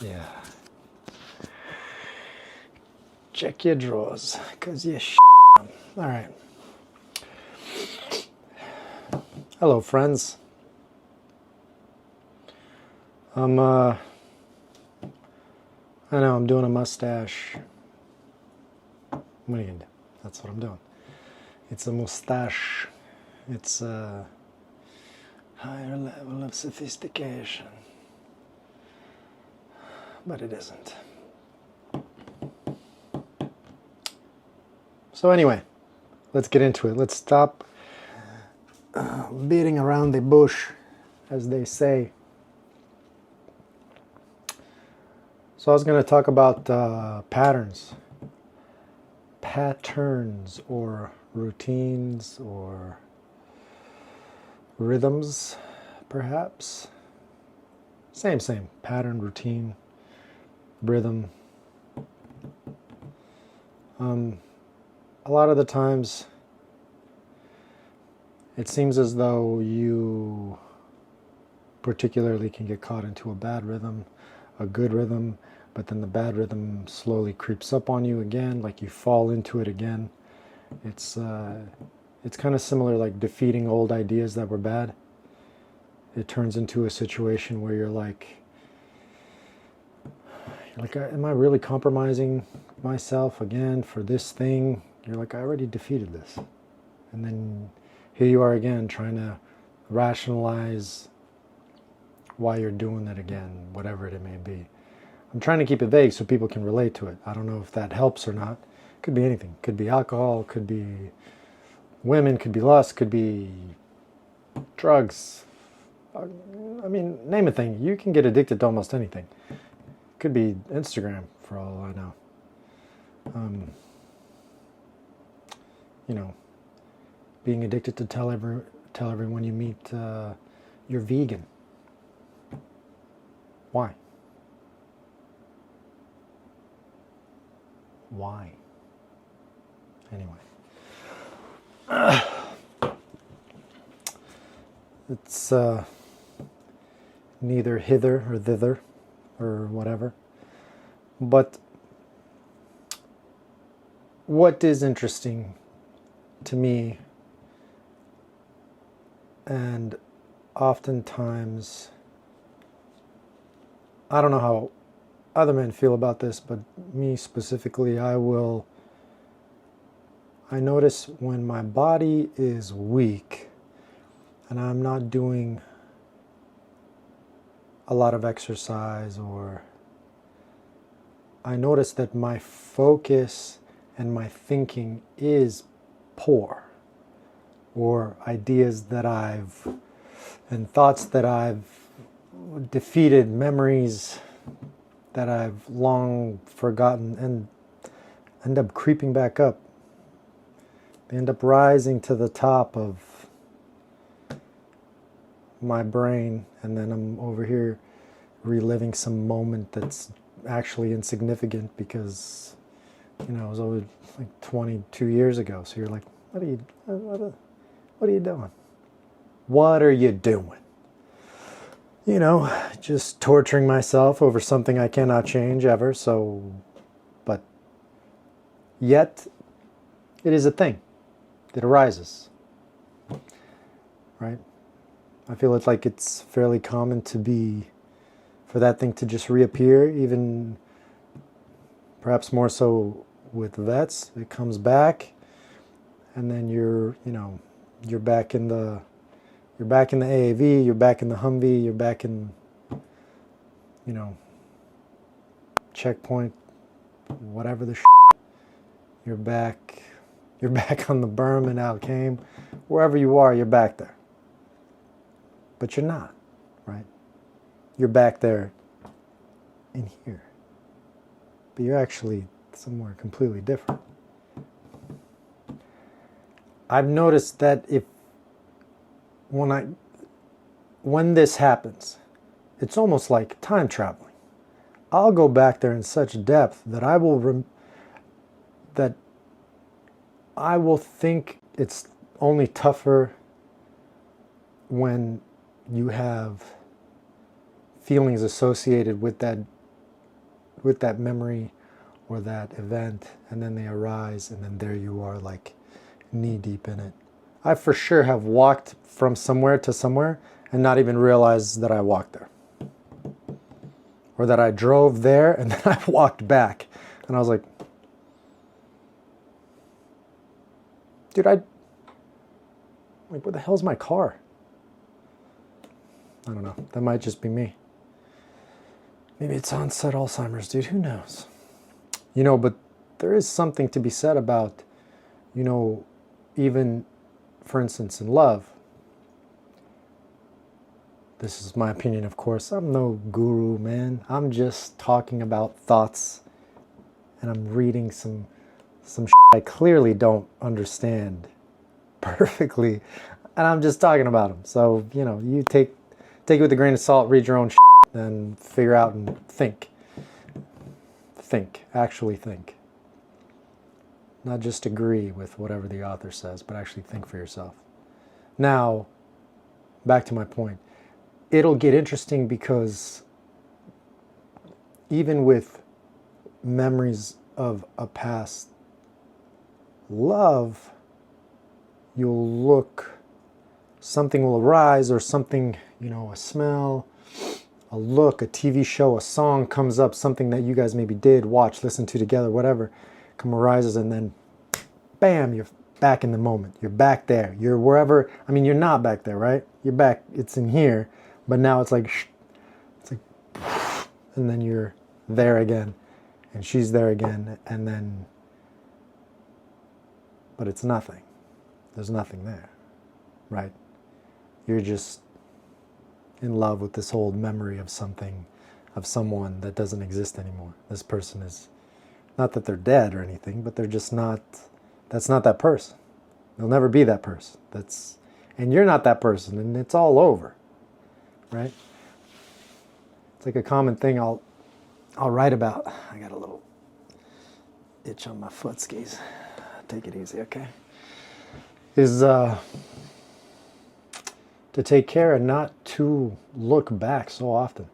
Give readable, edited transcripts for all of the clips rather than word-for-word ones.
Yeah. Check your drawers, because you them. All right. Hello, friends. I know I'm doing a mustache. What are you gonna do? That's what I'm doing. It's a mustache. It's a higher level of sophistication. But it isn't. So anyway, let's get into it. Let's stop beating around the bush, as they say. So I was going to talk about patterns or routines or rhythms, perhaps. Same. Pattern, routine, rhythm. A lot of the times it seems as though you particularly can get caught into a bad rhythm, a good rhythm, but then the bad rhythm slowly creeps up on you again, like you fall into it again. It's kind of similar, like defeating old ideas that were bad. It turns into a situation where you're like, am I really compromising myself again for this thing? You're like, I already defeated this. And then here you are again, trying to rationalize why you're doing it again, whatever it may be. I'm trying to keep it vague so people can relate to it. I don't know if that helps or not. It could be anything. It could be alcohol, could be women, could be lust, could be drugs. I mean, name a thing. You can get addicted to almost anything. It could be Instagram, for all I know. Being addicted to tell everyone you meet you're vegan. Why? Why? Anyway. It's neither hither or thither or whatever. But what is interesting to me, and oftentimes, I don't know how other men feel about this, but me specifically, I notice when my body is weak and I'm not doing a lot of exercise, or I notice that my focus and my thinking is poor, or ideas that and thoughts that I've defeated, memories that I've long forgotten, and end up creeping back up. They end up rising to the top of my brain, and then I'm over here reliving some moment that's actually insignificant because, it was over like 22 years ago. So you're like, what are you doing? What are you doing? Just torturing myself over something I cannot change ever. But yet it is a thing that arises, right? I feel it's like it's fairly common for that thing to just reappear, even perhaps more so with vets. It comes back, and then you're back in the AAV, you're back in the Humvee, you're back in, checkpoint, whatever the you're back on the berm in Al-Qaim. Wherever you are, you're back there. But you're not, right? You're back there in here. But you're actually somewhere completely different. I've noticed that when this happens, it's almost like time traveling. I'll go back there in such depth that I will think it's only tougher when you have feelings associated with that with that memory or that event, and then they arise, and then there you are, like knee deep in it. I for sure have walked from somewhere to somewhere and not even realized that I walked there. Or that I drove there and then I walked back. And I was like, dude, like, where the hell's my car? I don't know. That might just be me. Maybe it's onset Alzheimer's, dude. Who knows? You know, but there is something to be said about, you know, even, for instance, in love. This is my opinion, of course. I'm no guru, man. I'm just talking about thoughts, and I'm reading some shit I clearly don't understand perfectly, and I'm just talking about them. So, you know, you take it with a grain of salt, read your own shit, and figure out and think. Actually think. Not just agree with whatever the author says, but actually think for yourself. Now, back to my point. It'll get interesting because even with memories of a past love, you'll look, something will arise, or something, you know, a smell, a look, a TV show, a song comes up, something that you guys maybe did, watch, listen to together, whatever, arises, and then bam, you're back in the moment. You're back there. You're wherever. I mean, you're not back there, right? You're back. It's in here, but now it's like, and then you're there again, and she's there again, and then, but it's nothing. There's nothing there, right? You're just in love with this old memory of something, of someone that doesn't exist anymore. This person is, not that they're dead or anything, but they're just not, that's not that person. They'll never be that person. And you're not that person, and it's all over, right? It's like a common thing I'll write about. I got a little itch on my foot skis. Take it easy, okay? Is to take care and not to look back so often.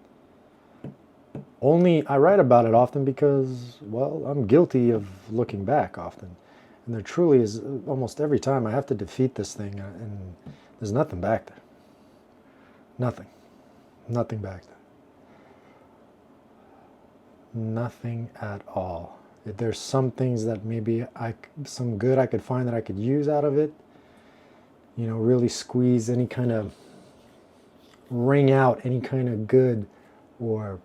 I write about it often because, well, I'm guilty of looking back often. And there truly is, almost every time I have to defeat this thing, and there's nothing back there. Nothing. Nothing back there. Nothing at all. If there's some things that maybe some good I could find that I could use out of it, you know, really squeeze any kind of, wring out any kind of good or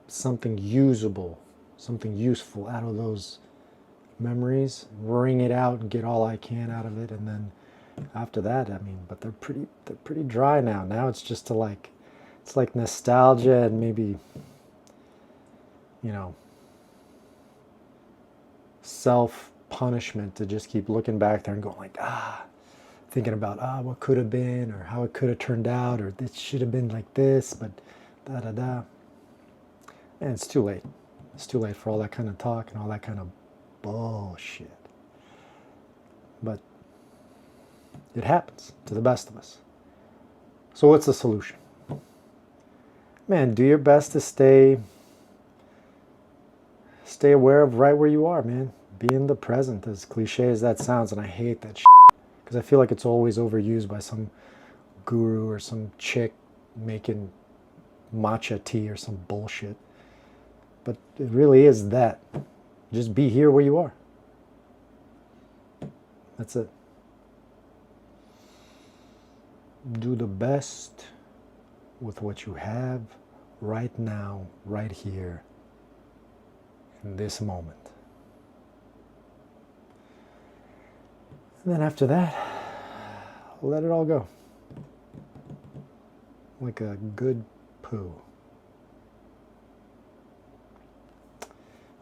something usable, something useful out of those memories, wring it out and get all I can out of it, and then after that, I mean, but they're pretty dry now. Now it's just to like, it's like nostalgia and maybe, you know, self-punishment to just keep looking back there and going like, thinking about, what could have been, or how it could have turned out, or this should have been like this, but da-da-da. And it's too late. It's too late for all that kind of talk and all that kind of bullshit. But it happens to the best of us. So what's the solution? Man, do your best to stay aware of right where you are, man. Be in the present, as cliche as that sounds, and I hate that shit. Because I feel like it's always overused by some guru or some chick making matcha tea or some bullshit. But it really is that. Just be here where you are. That's it. Do the best with what you have right now, right here, in this moment. And then after that, let it all go. Like a good poo.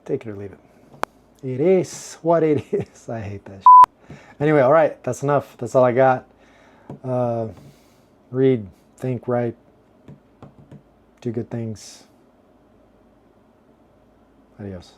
Take it or leave it. It is what it is. I hate that shit. Anyway, all right, that's enough. That's all I got. Read, think, write, do good things. Adios.